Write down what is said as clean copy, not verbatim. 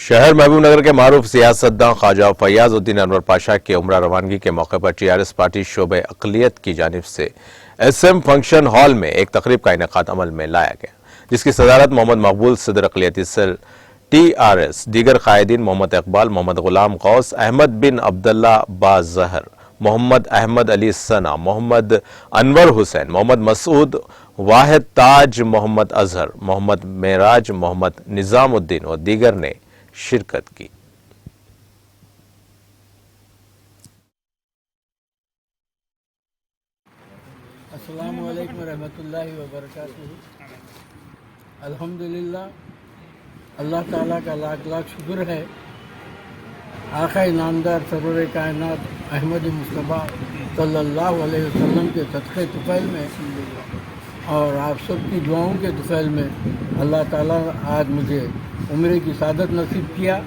شہر محبوب نگر کے معروف سیاستداں خواجہ فیاض الدین انور پاشا کے عمرہ روانگی کے موقع پر TRS پارٹی شعبہ اقلیت کی جانب سے SM فنکشن ہال میں ایک تقریب کا انعقاد عمل میں لایا گیا، جس کی صدارت محمد مقبول صدر اقلیتی سیل TRS، دیگر قائدین محمد اقبال، محمد غلام غوث، احمد بن عبداللہ باظہر، محمد احمد علی ثنا، محمد انور حسین، محمد مسعود واحد تاج، محمد اظہر، محمد معراج، محمد نظام الدین اور دیگر نے شرکت کی۔ السلام علیکم ورحمۃ اللہ وبرکاتہ۔ الحمدللہ، اللہ تعالیٰ کا لاکھ لاکھ شکر ہے، آقا نامدار سرور کائنات احمد مصطفیٰ صلی اللہ علیہ وسلم کے صدقے طفیل میں اور آپ سب کی دعاؤں کے طفیل میں اللہ تعالیٰ آج مجھے عمرے کی سعادت نصیب کیا۔